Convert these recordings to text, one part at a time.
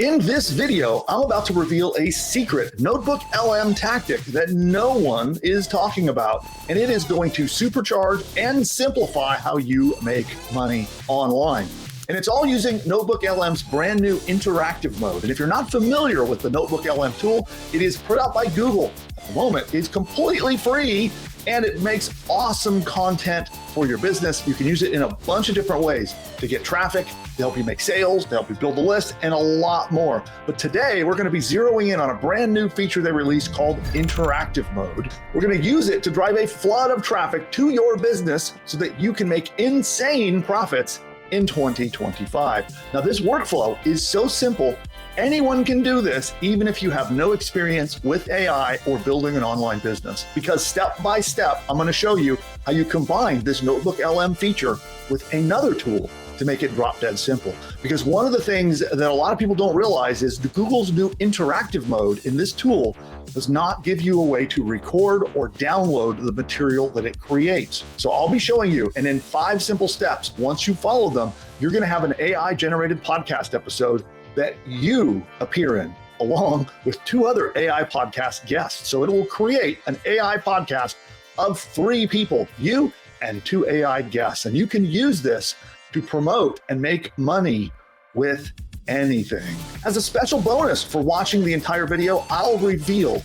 In this video, I'm about to reveal a secret NotebookLM tactic that no one is talking about, and it is going to supercharge and simplify how you make money online. And it's all using NotebookLM's brand new interactive mode. And if you're not familiar with the NotebookLM tool, it is put out by Google at the moment. It's completely free, and it makes awesome content for your business. You can use it in a bunch of different ways to get traffic, to help you make sales, to help you build a list, and a lot more. But today, we're going to be zeroing in on a brand new feature they released called interactive mode. We're going to use it to drive a flood of traffic to your business so that you can make insane profits in 2025. Now, this workflow is so simple. Anyone can do this, even if you have no experience with AI or building an online business, because step by step, I'm going to show you how you combine this NotebookLM feature with another tool to make it drop dead simple. Because one of the things that a lot of people don't realize is Google's new interactive mode in this tool does not give you a way to record or download the material that it creates. So I'll be showing you, and in 5 simple steps, once you follow them, you're going to have an AI generated podcast episode that you appear in, along with 2 other AI podcast guests. So it will create an AI podcast of 3 people, you and 2 AI guests. And you can use this to promote and make money with anything. As a special bonus for watching the entire video, I'll reveal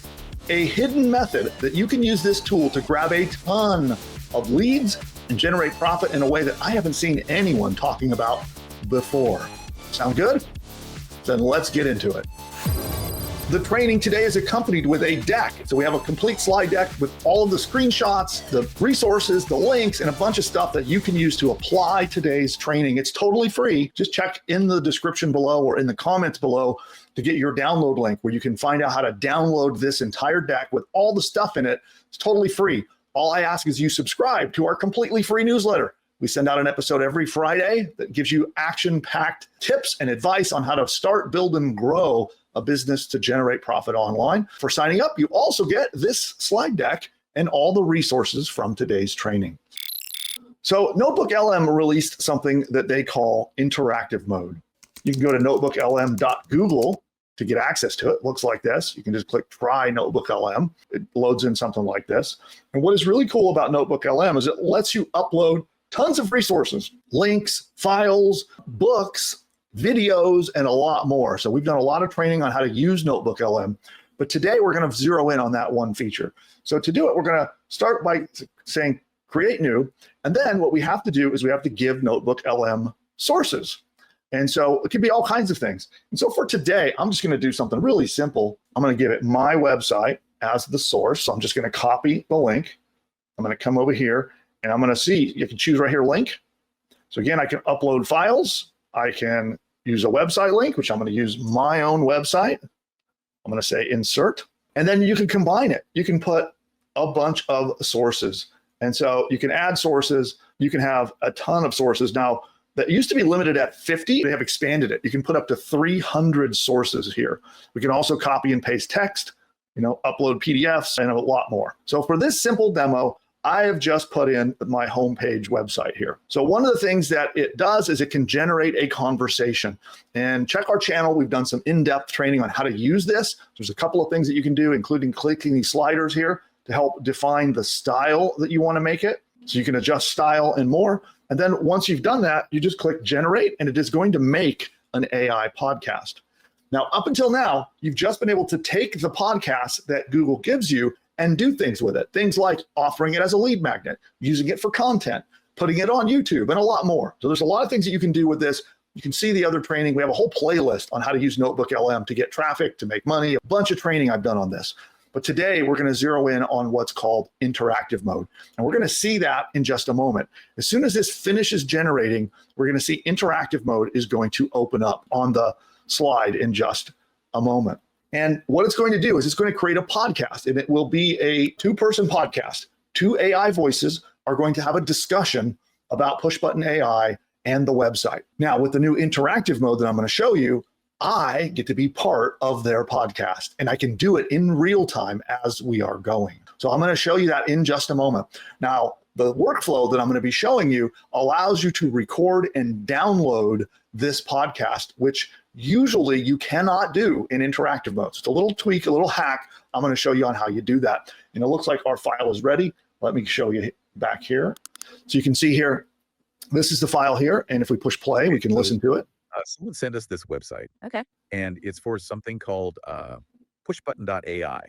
a hidden method that you can use this tool to grab a ton of leads and generate profit in a way that I haven't seen anyone talking about before. Sound good? Then let's get into it. The training today is accompanied with a deck. So we have a complete slide deck with all of the screenshots, the resources, the links, and a bunch of stuff that you can use to apply today's training. It's totally free. Just check in the description below or in the comments below to get your download link where you can find out how to download this entire deck with all the stuff in it. It's totally free. All I ask is you subscribe to our completely free newsletter. We send out an episode every Friday that gives you action-packed tips and advice on how to start, build, and grow a business to generate profit online. For signing up, you also get this slide deck and all the resources from today's training. So NotebookLM released something that they call interactive mode. You can go to notebooklm.google to get access to it. It looks like this. You can just click try NotebookLM. It loads in something like this. And what is really cool about NotebookLM is it lets you upload tons of resources, links, files, books, videos, and a lot more. So we've done a lot of training on how to use NotebookLM, but today we're going to zero in on that one feature. So to do it, we're going to start by saying create new, and then what we have to do is we have to give NotebookLM sources. And so it could be all kinds of things. And so for today, I'm just going to do something really simple. I'm going to give it my website as the source. So I'm just going to copy the link. I'm going to come over here and I'm going to see, you can choose right here, link. So again, I can upload files. I can use a website link, which I'm going to use my own website. I'm going to say insert, and then you can combine it. You can put a bunch of sources. And so you can add sources. You can have a ton of sources. Now, that used to be limited at 50. They have expanded it. You can put up to 300 sources here. We can also copy and paste text, upload PDFs, and a lot more. So for this simple demo, I have just put in my homepage website here. So one of the things that it does is it can generate a conversation. And check our channel. We've done some in-depth training on how to use this. There's a couple of things that you can do, including clicking these sliders here to help define the style that you want to make it. So you can adjust style and more. And then once you've done that, you just click generate, and it is going to make an AI podcast. Now, up until now, you've just been able to take the podcast that Google gives you and do things with it. Things like offering it as a lead magnet, using it for content, putting it on YouTube, and a lot more. So there's a lot of things that you can do with this. You can see the other training. We have a whole playlist on how to use NotebookLM to get traffic, to make money, a bunch of training I've done on this. But today we're going to zero in on what's called interactive mode. And we're going to see that in just a moment. As soon as this finishes generating, we're going to see interactive mode is going to open up on the slide in just a moment. And what it's going to do is it's going to create a podcast, and it will be a 2-person podcast. 2 AI voices are going to have a discussion about push button AI and the website. Now, with the new interactive mode that I'm going to show you, I get to be part of their podcast, and I can do it in real time as we are going. So I'm going to show you that in just a moment. Now, the workflow that I'm going to be showing you allows you to record and download this podcast, which usually you cannot do in interactive mode. It's a little tweak, a little hack. I'm going to show you on how you do that. And it looks like our file is ready. Let me show you back here. So you can see here, this is the file here. And if we push play, we can listen to it. Someone sent us this website. Okay. And it's for something called pushbutton.ai.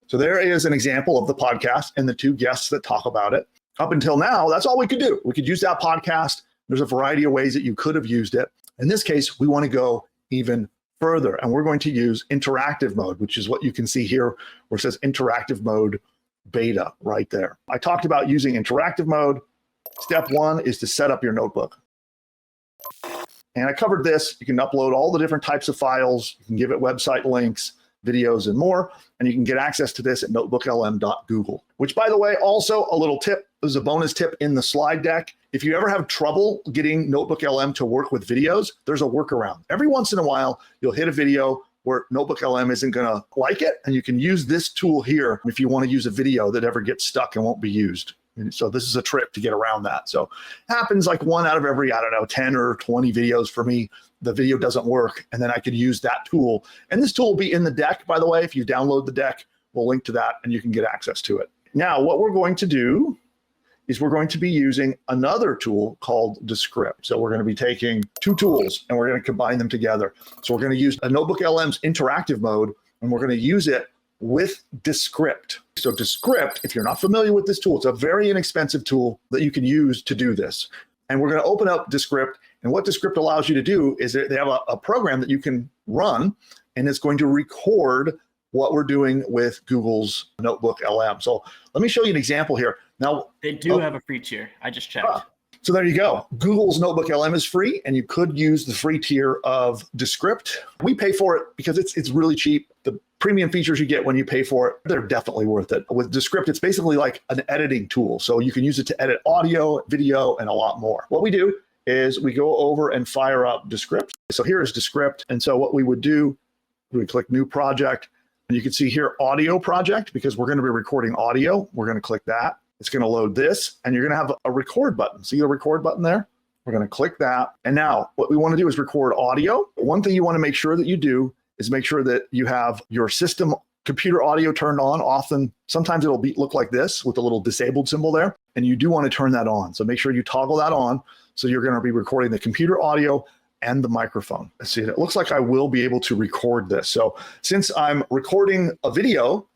So there is an example of the podcast and the two guests that talk about it. Up until now, that's all we could do. We could use that podcast. There's a variety of ways that you could have used it. In this case, we want to go even further, and we're going to use interactive mode, which is what you can see here where it says interactive mode beta right there. I talked about using interactive mode. Step one is to set up your notebook. And I covered this. You can upload all the different types of files. You can give it website links, videos, and more. And you can get access to this at notebooklm.google, which, by the way, also a little tip, this is a bonus tip in the slide deck. If you ever have trouble getting NotebookLM to work with videos, there's a workaround. Every once in a while, you'll hit a video where NotebookLM isn't going to like it, and you can use this tool here if you want to use a video that ever gets stuck and won't be used. And so this is a trick to get around that. So it happens like 1 out of every, 10 or 20 videos for me, the video doesn't work, and then I could use that tool. And this tool will be in the deck, by the way. If you download the deck, we'll link to that and you can get access to it. Now, what we're going to do is we're going to be using another tool called Descript. So we're going to be taking two tools and we're going to combine them together. So we're going to use a NotebookLM's interactive mode, and we're going to use it with Descript. So Descript, if you're not familiar with this tool, it's a very inexpensive tool that you can use to do this. And we're going to open up Descript. And what Descript allows you to do is they have a program that you can run, and it's going to record what we're doing with Google's NotebookLM. So let me show you an example here. Now, they do have a free tier. I just checked. So there you go. Google's NotebookLM is free, and you could use the free tier of Descript. We pay for it because it's really cheap. The premium features you get when you pay for it, they're definitely worth it. With Descript, it's basically like an editing tool. So you can use it to edit audio, video, and a lot more. What we do is we go over and fire up Descript. So here is Descript. And so what we would do, we would click New Project. And you can see here, Audio Project, because we're going to be recording audio. We're going to click that. It's going to load this, and you're going to have a record button. See the record button there? We're going to click that. And now what we want to do is record audio. One thing you want to make sure that you do is make sure that you have your system computer audio turned on. Often, sometimes it'll look like this with a little disabled symbol there. And you do want to turn that on. So make sure you toggle that on. So you're going to be recording the computer audio and the microphone. Let's see, it looks like I will be able to record this. So since I'm recording a video,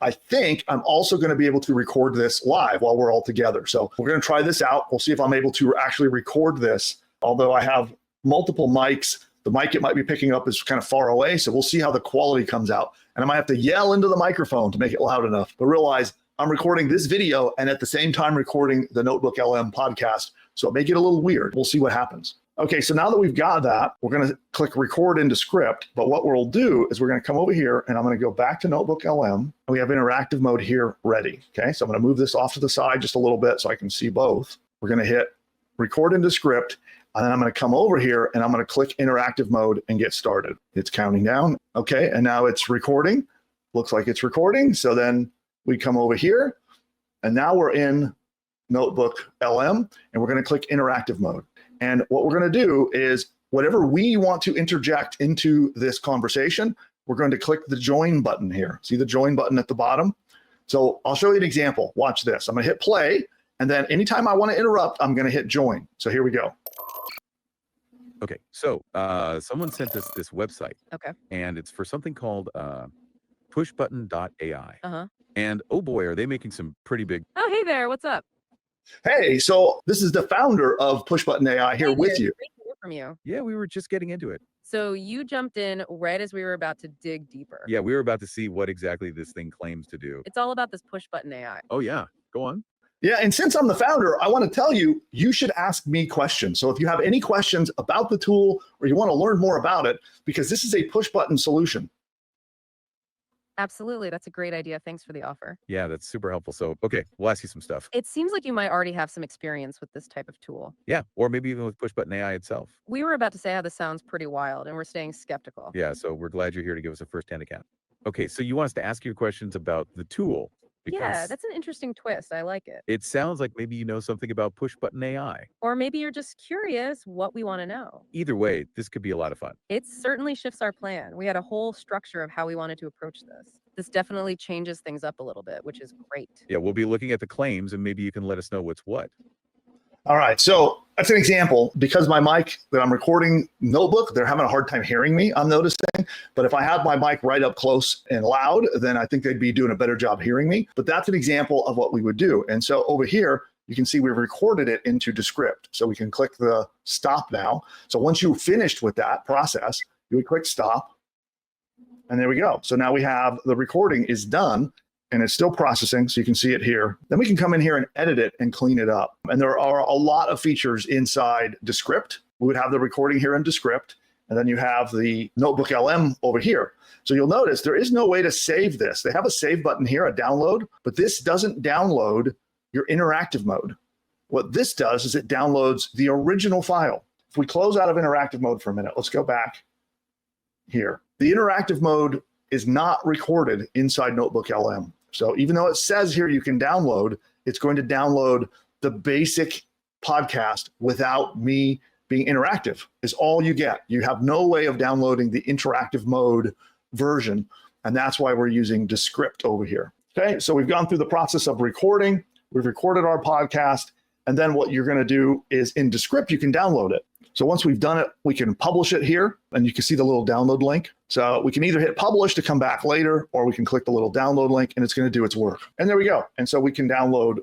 I think I'm also going to be able to record this live while we're all together. So we're going to try this out. We'll see if I'm able to actually record this. Although I have multiple mics, the mic it might be picking up is kind of far away. So we'll see how the quality comes out. And I might have to yell into the microphone to make it loud enough. But realize I'm recording this video and at the same time recording the NotebookLM podcast. So it may get a little weird. We'll see what happens. Okay, so now that we've got that, we're going to click record into Descript. But what we'll do is we're going to come over here and I'm going to go back to NotebookLM. And we have interactive mode here ready. Okay, so I'm going to move this off to the side just a little bit so I can see both. We're going to hit record into Descript. And then I'm going to come over here and I'm going to click interactive mode and get started. It's counting down. Okay, and now it's recording. Looks like it's recording. So then we come over here and now we're in NotebookLM and we're going to click interactive mode. And what we're going to do is whatever we want to interject into this conversation, we're going to click the join button here. See the join button at the bottom? So I'll show you an example. Watch this. I'm going to hit play. And then anytime I want to interrupt, I'm going to hit join. So here we go. Okay, so someone sent us this website. Okay. And it's for something called pushbutton.ai. And oh boy, are they making some pretty big. Oh, hey there. What's up? Hey, so this is the founder of Pushbutton AI here with you. Great to hear from you. Yeah, we were just getting into it. So you jumped in right as we were about to dig deeper. Yeah, we were about to see what exactly this thing claims to do. It's all about this push button AI. Oh yeah, go on. Yeah, and since I'm the founder, I want to tell you, you should ask me questions. So if you have any questions about the tool or you want to learn more about it, because this is a push button solution. Absolutely. That's a great idea. Thanks for the offer. Yeah, that's super helpful. So, okay, we'll ask you some stuff. It seems like you might already have some experience with this type of tool. Yeah, or maybe even with pushbutton AI itself. We were about to say how this sounds pretty wild, and we're staying skeptical. Yeah, so we're glad you're here to give us a first-hand account. Okay, so you want us to ask you questions about the tool Yeah, because that's an interesting twist. I like it. it sounds like maybe you know something about push button AI. Or maybe you're just curious what we want to know. Either way, this could be a lot of fun. It certainly shifts our plan. We had a whole structure of how we wanted to approach this. This definitely changes things up a little bit, which is great. Yeah, we'll be looking at the claims and maybe you can let us know what's what. All right, so that's an example. Because my mic that I'm recording Notebook, they're having a hard time hearing me, I'm noticing. But if I had my mic right up close and loud, then I think they'd be doing a better job hearing me. But that's an example of what we would do. And so over here, you can see we've recorded it into Descript. So we can click the stop now. So once you've finished with that process, you would click stop. And there we go. So now we have the recording is done. And it's still processing, so you can see it here. Then we can come in here and edit it and clean it up. And there are a lot of features inside Descript. We would have the recording here in Descript, and then you have the NotebookLM over here. So you'll notice there is no way to save this. They have a save button here, a download, but this doesn't download your interactive mode. What this does is it downloads the original file. If we close out of interactive mode for a minute, let's go back here. The interactive mode is not recorded inside NotebookLM. So even though it says here you can download, it's going to download the basic podcast without me being interactive is all you get. You have no way of downloading the interactive mode version. And that's why we're using Descript over here. Okay, so we've gone through the process of recording. We've recorded our podcast. And then what you're going to do is in Descript, you can download it. So once we've done it, we can publish it here and you can see the little download link. So we can either hit publish to come back later, or we can click the little download link and it's going to do its work. And there we go. And so we can download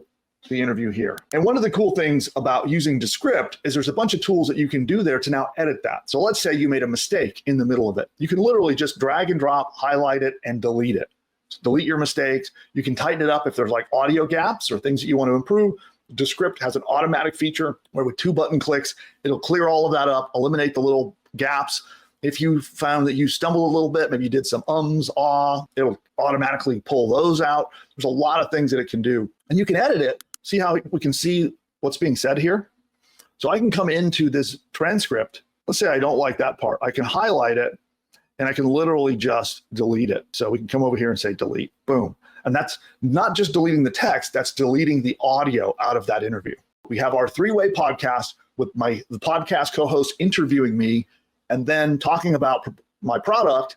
the interview here. And one of the cool things about using Descript is there's a bunch of tools that you can do there to now edit that. So let's say you made a mistake in the middle of it. You can literally just drag and drop, highlight it, and delete it. So delete your mistakes. You can tighten it up if there's like audio gaps or things that you want to improve. Descript has an automatic feature where with 2 button clicks, it'll clear all of that up, eliminate the little gaps. If you found that you stumbled a little bit, maybe you did some ums, it'll automatically pull those out. There's a lot of things that it can do. And you can edit it. See how we can see what's being said here? So I can come into this transcript. Let's say I don't like that part. I can highlight it and I can literally just delete it. So we can come over here and say delete, boom. And that's not just deleting the text, that's deleting the audio out of that interview. We have our 3-way podcast with the podcast co-host interviewing me and then talking about my product,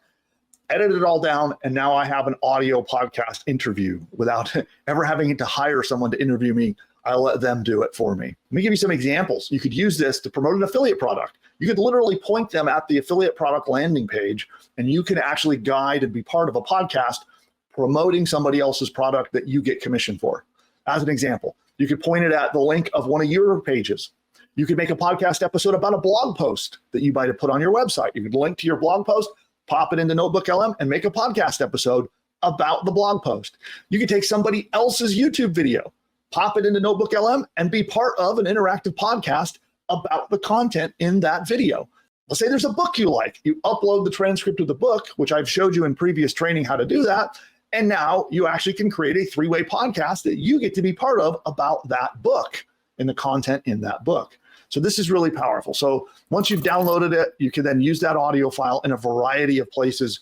edited it all down, and now I have an audio podcast interview without ever having to hire someone to interview me. I let them do it for me. Let me give you some examples. You could use this to promote an affiliate product. You could literally point them at the affiliate product landing page, and you can actually guide and be part of a podcast promoting somebody else's product that you get commission for. As an example, you could point it at the link of one of your pages. You could make a podcast episode about a blog post that you might have put on your website. You could link to your blog post, pop it into NotebookLM, and make a podcast episode about the blog post. You could take somebody else's YouTube video, pop it into NotebookLM, and be part of an interactive podcast about the content in that video. Let's say there's a book you like. You upload the transcript of the book, which I've showed you in previous training how to do that. And now you actually can create a 3-way podcast that you get to be part of about that book and the content in that book. So this is really powerful. So once you've downloaded it, you can then use that audio file in a variety of places,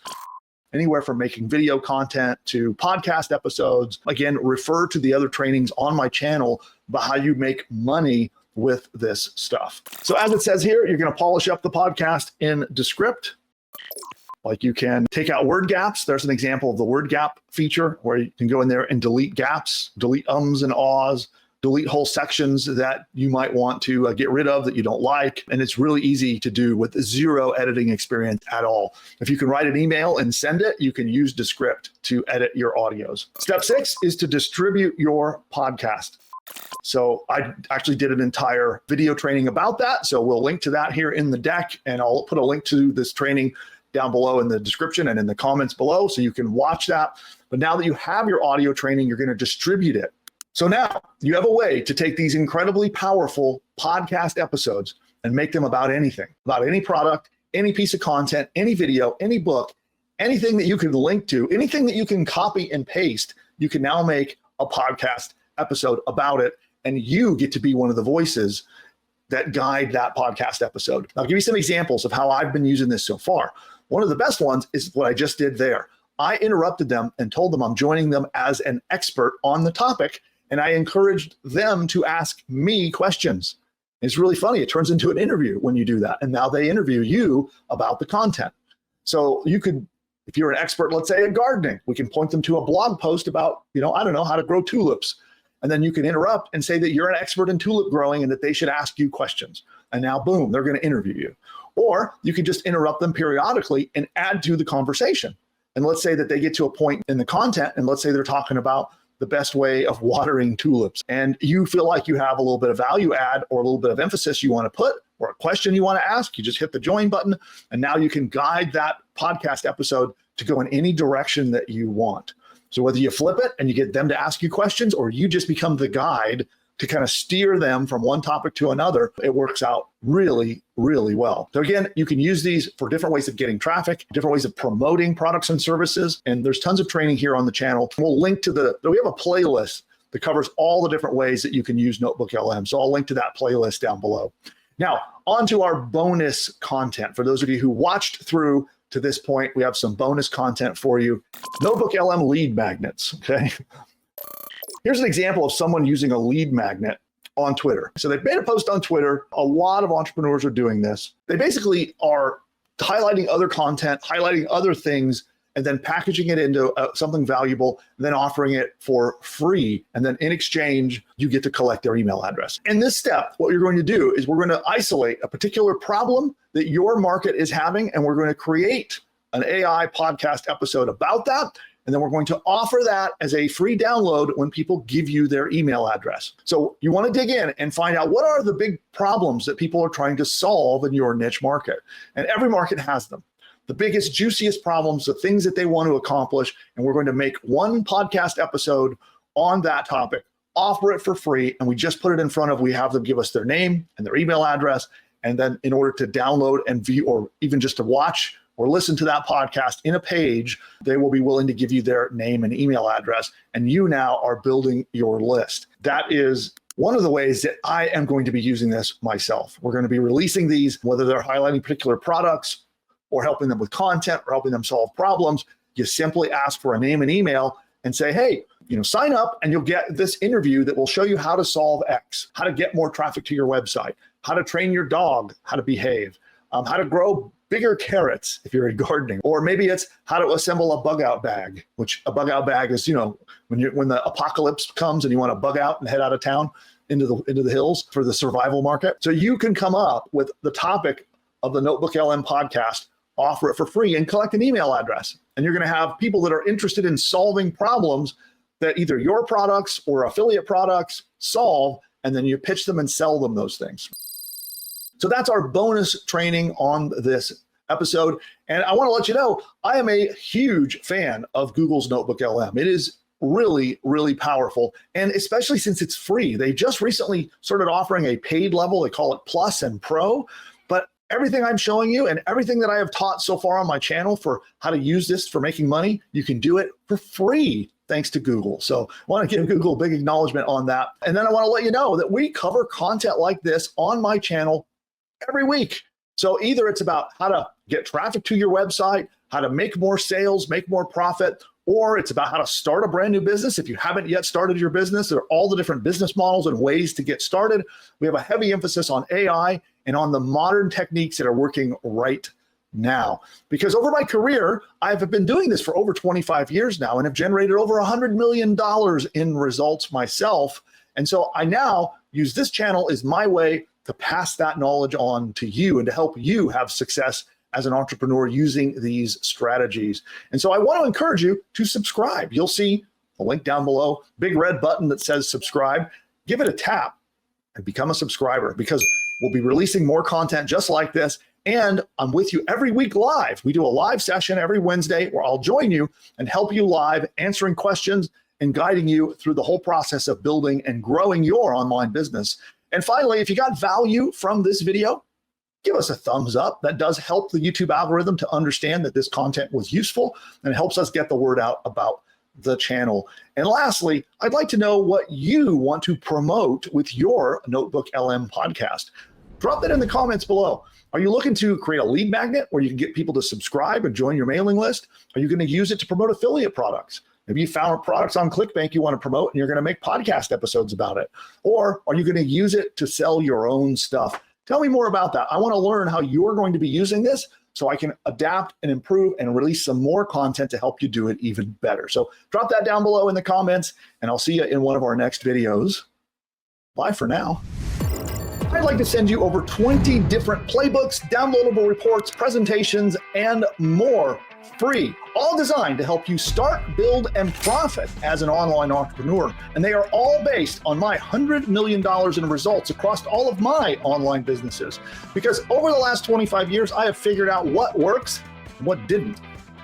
anywhere from making video content to podcast episodes. Again, refer to the other trainings on my channel about how you make money with this stuff. So as it says here, you're going to polish up the podcast in Descript. Like you can take out word gaps. There's an example of the word gap feature where you can go in there and delete gaps, delete ums and ahs, delete whole sections that you might want to get rid of that you don't like. And it's really easy to do with 0 editing experience at all. If you can write an email and send it, you can use Descript to edit your audios. Step 6 is to distribute your podcast. So I actually did an entire video training about that. So we'll link to that here in the deck, and I'll put a link to this training down below in the description and in the comments below so you can watch that. But now that you have your audio training, you're going to distribute it. So now you have a way to take these incredibly powerful podcast episodes and make them about anything, about any product, any piece of content, any video, any book, anything that you can link to, anything that you can copy and paste. You can now make a podcast episode about it, and you get to be one of the voices that guide that podcast episode. I'll give you some examples of how I've been using this so far. One of the best ones is what I just did there. I interrupted them and told them I'm joining them as an expert on the topic, and I encouraged them to ask me questions. It's really funny. It turns into an interview when you do that, and now they interview you about the content. So you could, if you're an expert, let's say in gardening, we can point them to a blog post about, I don't know, how to grow tulips. And then you can interrupt and say that you're an expert in tulip growing and that they should ask you questions. And now, boom, they're going to interview you. Or you can just interrupt them periodically and add to the conversation. And let's say that they get to a point in the content, and let's say they're talking about the best way of watering tulips, and you feel like you have a little bit of value add or a little bit of emphasis you want to put or a question you want to ask, you just hit the join button, and now you can guide that podcast episode to go in any direction that you want. So whether you flip it and you get them to ask you questions, or you just become the guide to kind of steer them from one topic to another, it works out really, really well. So again, you can use these for different ways of getting traffic, different ways of promoting products and services. And there's tons of training here on the channel. We'll link to we have a playlist that covers all the different ways that you can use NotebookLM. So I'll link to that playlist down below. Now, on to our bonus content. For those of you who watched through to this point, we have some bonus content for you. NotebookLM lead magnets, okay? Here's an example of someone using a lead magnet on Twitter. So they've made a post on Twitter. A lot of entrepreneurs are doing this. They basically are highlighting other content, highlighting other things, and then packaging it into something valuable, and then offering it for free. And then in exchange, you get to collect their email address. In this step, what you're going to do is we're going to isolate a particular problem that your market is having, and we're going to create an AI podcast episode about that. And then we're going to offer that as a free download when people give you their email address. So you want to dig in and find out what are the big problems that people are trying to solve in your niche market. And every market has them. The biggest, juiciest problems, the things that they want to accomplish. And we're going to make one podcast episode on that topic, offer it for free. And we just put it in front of, we have them give us their name and their email address. And then in order to download and view, or even just to watch or listen to that podcast in a page, they will be willing to give you their name and email address. And you now are building your list. That is one of the ways that I am going to be using this myself. We're going to be releasing these, whether they're highlighting particular products or helping them with content or helping them solve problems. You simply ask for a name and email and say, hey, sign up and you'll get this interview that will show you how to solve X, how to get more traffic to your website, how to train your dog, how to behave, how to grow bigger carrots if you're in gardening, or maybe it's how to assemble a bug out bag, which a bug out bag is, when the apocalypse comes and you want to bug out and head out of town into the hills for the survival market. So you can come up with the topic of the NotebookLM podcast, offer it for free, and collect an email address. And you're going to have people that are interested in solving problems that either your products or affiliate products solve, and then you pitch them and sell them those things. So that's our bonus training on this episode. And I want to let you know, I am a huge fan of Google's NotebookLM. It is really, really powerful. And especially since it's free, they just recently started offering a paid level. They call it Plus and Pro. But everything I'm showing you and everything that I have taught so far on my channel for how to use this for making money, you can do it for free thanks to Google. So I want to give Google a big acknowledgement on that. And then I want to let you know that we cover content like this on my channel every week. So either it's about how to get traffic to your website, how to make more sales, make more profit, or it's about how to start a brand new business. If you haven't yet started your business, there are all the different business models and ways to get started. We have a heavy emphasis on AI and on the modern techniques that are working right now. Because over my career, I've been doing this for over 25 years now and have generated over $100 million in results myself. And so I now use this channel as my way to pass that knowledge on to you and to help you have success as an entrepreneur using these strategies. And so I want to encourage you to subscribe. You'll see a link down below, big red button that says subscribe. Give it a tap and become a subscriber, because we'll be releasing more content just like this. And I'm with you every week live. We do a live session every Wednesday where I'll join you and help you live, answering questions and guiding you through the whole process of building and growing your online business. And finally, if you got value from this video, give us a thumbs up. That does help the YouTube algorithm to understand that this content was useful, and it helps us get the word out about the channel. And lastly, I'd like to know what you want to promote with your NotebookLM podcast. Drop that in the comments below. Are you looking to create a lead magnet where you can get people to subscribe and join your mailing list? Are you going to use it to promote affiliate products? Maybe you found products on ClickBank you want to promote and you're going to make podcast episodes about it. Or are you going to use it to sell your own stuff? Tell me more about that. I want to learn how you're going to be using this so I can adapt and improve and release some more content to help you do it even better. So drop that down below in the comments and I'll see you in one of our next videos. Bye for now. I'd like to send you over 20 different playbooks, downloadable reports, presentations, and more free, all designed to help you start, build, and profit as an online entrepreneur. And they are all based on my $100 million in results across all of my online businesses. Because over the last 25 years, I have figured out what works and what didn't.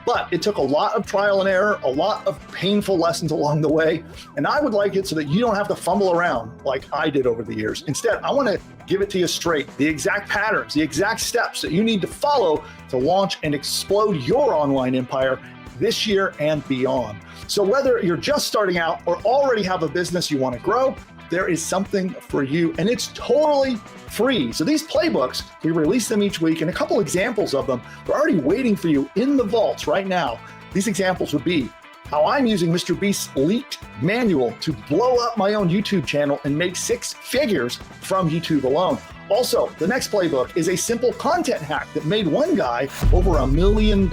But it took a lot of trial and error, a lot of painful lessons along the way. And I would like it so that you don't have to fumble around like I did over the years. Instead, I want to give it to you straight, the exact patterns, the exact steps that you need to follow to launch and explode your online empire this year and beyond. So whether you're just starting out or already have a business you want to grow, there is something for you, and it's totally free. So these playbooks, we release them each week, and a couple examples of them are already waiting for you in the vaults right now. These examples would be how I'm using Mr. Beast's leaked manual to blow up my own YouTube channel and make 6 figures from YouTube alone. Also, the next playbook is a simple content hack that made one guy over $1 million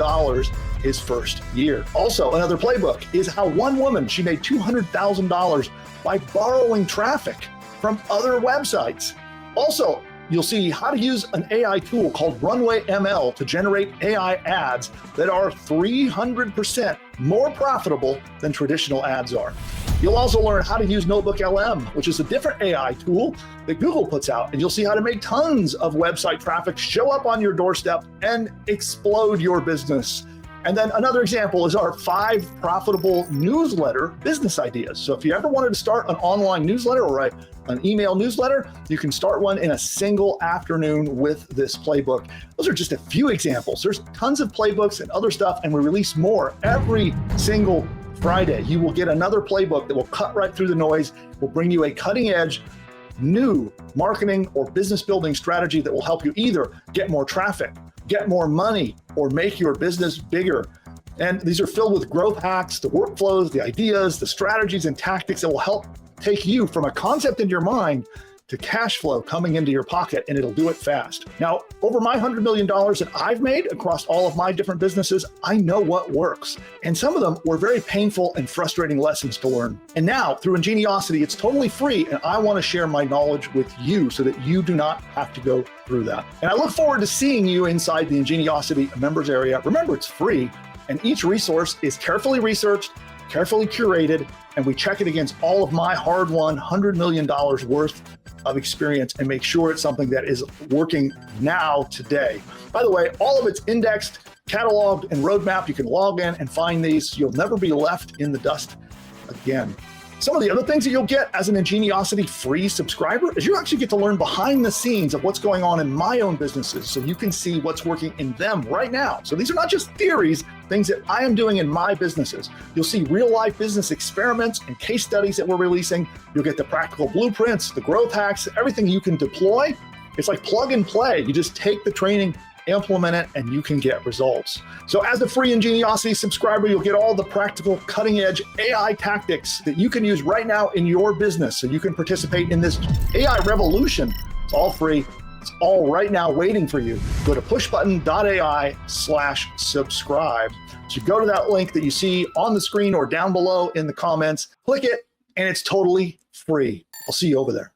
his first year. Also, another playbook is how one woman, she made $200,000 by borrowing traffic from other websites. Also, you'll see how to use an AI tool called Runway ML to generate AI ads that are 300% more profitable than traditional ads are. You'll also learn how to use NotebookLM, which is a different AI tool that Google puts out, and you'll see how to make tons of website traffic show up on your doorstep and explode your business. And then another example is our 5 profitable newsletter business ideas. So if you ever wanted to start an online newsletter or an email newsletter, you can start one in a single afternoon with this playbook. Those are just a few examples. There's tons of playbooks and other stuff, and we release more every single Friday. You will get another playbook that will cut right through the noise, will bring you a cutting edge, new marketing or business building strategy that will help you either get more traffic, get more money, or make your business bigger. And these are filled with growth hacks, the workflows, the ideas, the strategies and tactics that will help take you from a concept in your mind to cash flow coming into your pocket, and it'll do it fast. Now, over my $100 million that I've made across all of my different businesses, I know what works. And some of them were very painful and frustrating lessons to learn. And now, through Ingeniosity, it's totally free, and I want to share my knowledge with you so that you do not have to go through that. And I look forward to seeing you inside the Ingeniosity members area. Remember, it's free, and each resource is carefully researched, carefully curated, and we check it against all of my hard-won $100 million worth of experience and make sure it's something that is working now, today. By the way, all of it's indexed, cataloged, and roadmapped. You can log in and find these. You'll never be left in the dust again. Some of the other things that you'll get as an Ingeniosity free subscriber is you actually get to learn behind the scenes of what's going on in my own businesses so you can see what's working in them right now. So these are not just theories, things that I am doing in my businesses. You'll see real life business experiments and case studies that we're releasing. You'll get the practical blueprints, the growth hacks, everything you can deploy. It's like plug and play. You just take the training, implement it, and you can get results. So as a free Ingeniosity subscriber, you'll get all the practical cutting edge AI tactics that you can use right now in your business so you can participate in this AI revolution. It's all free. It's all right now waiting for you. Go to pushbutton.ai/subscribe. So go to that link that you see on the screen or down below in the comments, click it, and it's totally free. I'll see you over there.